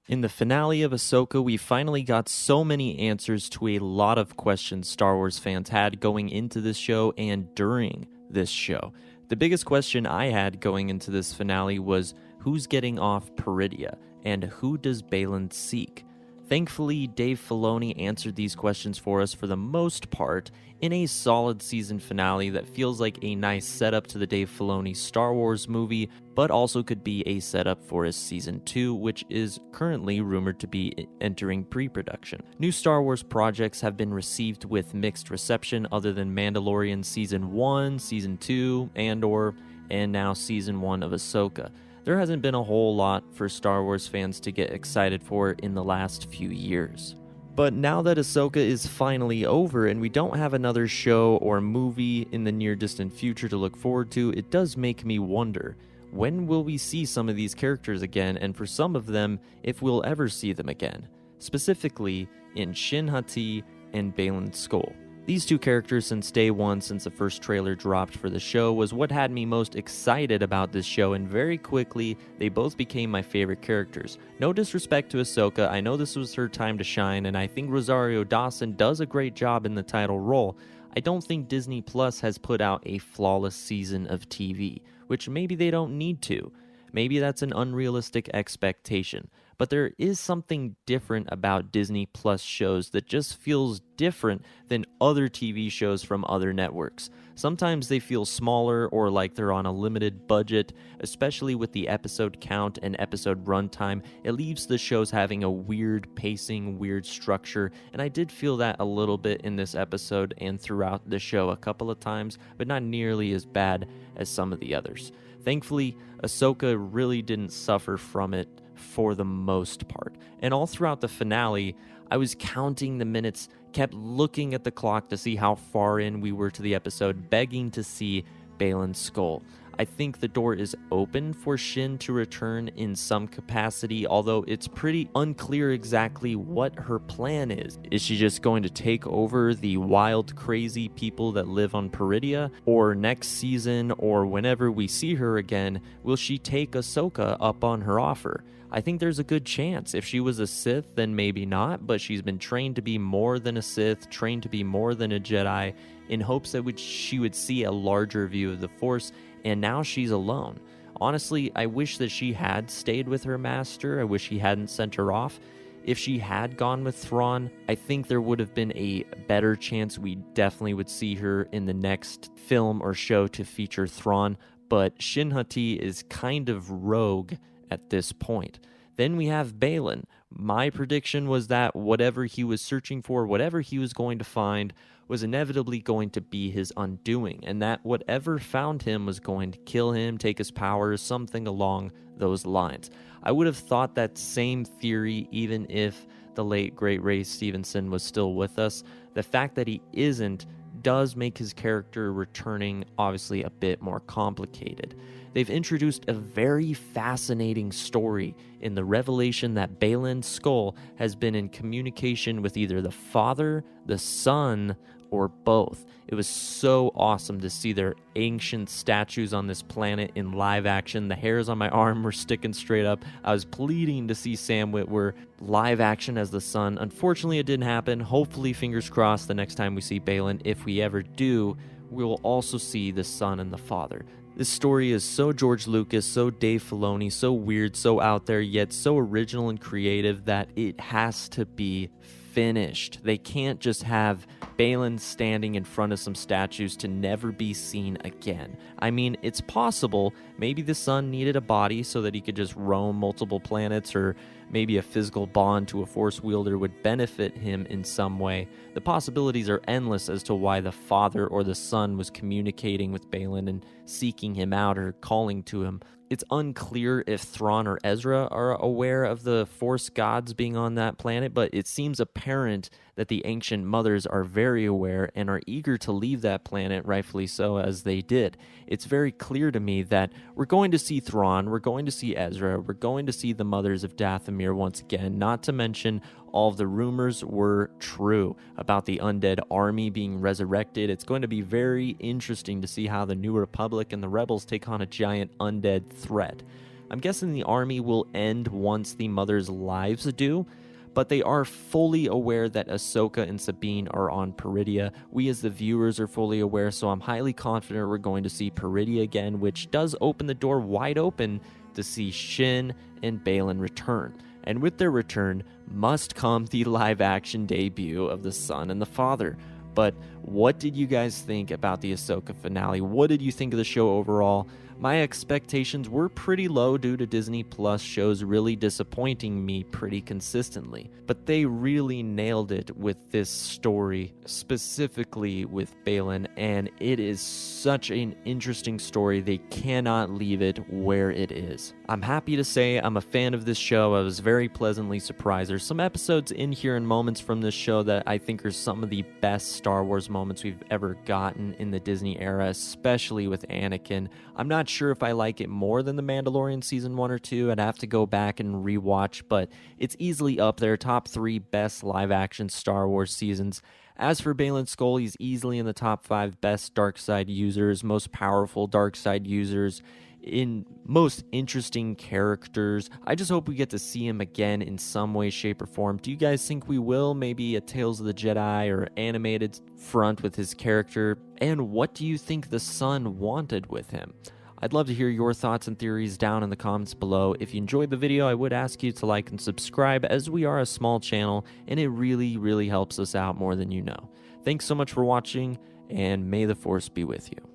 In the finale of Ahsoka, we finally got so many answers to a lot of questions Star Wars fans had going into this show and during this show. The biggest question I had going into this finale was who's getting off Peridia and who does Baylan seek? Thankfully, Dave Filoni answered these questions for us for the most part in a solid season finale that feels like a nice setup to the Dave Filoni Star Wars movie, but also could be a setup for his season 2, which is currently rumored to be entering pre-production. New Star Wars projects have been received with mixed reception other than Mandalorian Season 1, Season 2, and now Season 1 of Ahsoka. There hasn't been a whole lot for Star Wars fans to get excited for in the last few years. But now that Ahsoka is finally over and we don't have another show or movie in the near distant future to look forward to, it does make me wonder, when will we see some of these characters again, and for some of them, if we'll ever see them again? Specifically, in Shin Hati and Baylan Skoll. These two characters since day one, since the first trailer dropped for the show, was what had me most excited about this show, and very quickly, they both became my favorite characters. No disrespect to Ahsoka, I know this was her time to shine, and I think Rosario Dawson does a great job in the title role. I don't think Disney Plus has put out a flawless season of TV, which maybe they don't need to. Maybe that's an unrealistic expectation. But there is something different about Disney Plus shows that just feels different than other TV shows from other networks. Sometimes they feel smaller or like they're on a limited budget, especially with the episode count and episode runtime. It leaves the shows having a weird pacing, weird structure, and I did feel that a little bit in this episode and throughout the show a couple of times, but not nearly as bad as some of the others. Thankfully, Ahsoka really didn't suffer from it for the most part. And all throughout the finale, I was counting the minutes, kept looking at the clock to see how far in we were to the episode, begging to see Baylan Skoll. I think the door is open for Shin to return in some capacity, although it's pretty unclear exactly what her plan is. Is she just going to take over the wild, crazy people that live on Peridia? Or next season, or whenever we see her again, will she take Ahsoka up on her offer? I think there's a good chance. If she was a Sith, then maybe not, but she's been trained to be more than a Sith, trained to be more than a Jedi, in hopes that she would see a larger view of the Force, and now she's alone. Honestly, I wish that she had stayed with her master. I wish he hadn't sent her off. If she had gone with Thrawn, I think there would have been a better chance we definitely would see her in the next film or show to feature Thrawn, but Shin Hati is kind of rogue at this point. Then we have Baylan. My prediction was that whatever he was searching for, whatever he was going to find, was inevitably going to be his undoing, and that whatever found him was going to kill him, take his powers, something along those lines. I would have thought that same theory even if the late great Ray Stevenson was still with us. The fact that he isn't does make his character returning obviously a bit more complicated. They've introduced a very fascinating story in the revelation that Baylan Skoll has been in communication with either the Father, the Son, or both. It was so awesome to see their ancient statues on this planet in live action. The hairs on my arm were sticking straight up. I was pleading to see Sam Witwer live action as the Son. Unfortunately, it didn't happen. Hopefully, fingers crossed, the next time we see Baylan, if we ever do, we will also see the Son and the Father. This story is so George Lucas, so Dave Filoni, so weird, so out there, yet so original and creative that it has to be finished. They can't just have Baylan standing in front of some statues to never be seen again. I mean, it's possible. Maybe the Son needed a body so that he could just roam multiple planets, or maybe a physical bond to a Force wielder would benefit him in some way. The possibilities are endless as to why the Father or the Son was communicating with Baylan and seeking him out or calling to him. It's unclear if Thrawn or Ezra are aware of the Force gods being on that planet, but it seems apparent that the ancient mothers are very aware and are eager to leave that planet, rightfully so, as they did. It's very clear to me that we're going to see Thrawn, we're going to see Ezra, we're going to see the mothers of Dathomir once again, not to mention all of the rumors were true about the undead army being resurrected. It's going to be very interesting to see how the New Republic and the Rebels take on a giant undead threat. I'm guessing the army will end once the mother's lives do, but they are fully aware that Ahsoka and Sabine are on Peridia. We as the viewers are fully aware, so I'm highly confident we're going to see Peridia again, which does open the door wide open to see Shin and Baylan return. And with their return must come the live-action debut of the son and the father. But what did you guys think about the Ahsoka finale? What did you think of the show overall? My expectations were pretty low due to Disney Plus shows really disappointing me pretty consistently. But they really nailed it with this story, specifically with Baylan, and it is such an interesting story. They cannot leave it where it is. I'm happy to say I'm a fan of this show. I was very pleasantly surprised. There's some episodes in here and moments from this show that I think are some of the best Star Wars moments we've ever gotten in the Disney era, especially with Anakin. I'm not sure if I like it more than The Mandalorian Season 1 or 2. I'd have to go back and rewatch, but it's easily up there, top 3 best live-action Star Wars seasons. As for Baylan Skoll, he's easily in the top 5 best dark side users, most powerful dark side users, in most interesting characters. I just hope we get to see him again in some way, shape, or form. Do you guys think we will? Maybe a Tales of the Jedi or animated front with his character? And what do you think the son wanted with him? I'd love to hear your thoughts and theories down in the comments below. If you enjoyed the video, I would ask you to like and subscribe, as we are a small channel and it really helps us out more than you know. Thanks so much for watching, and may the Force be with you.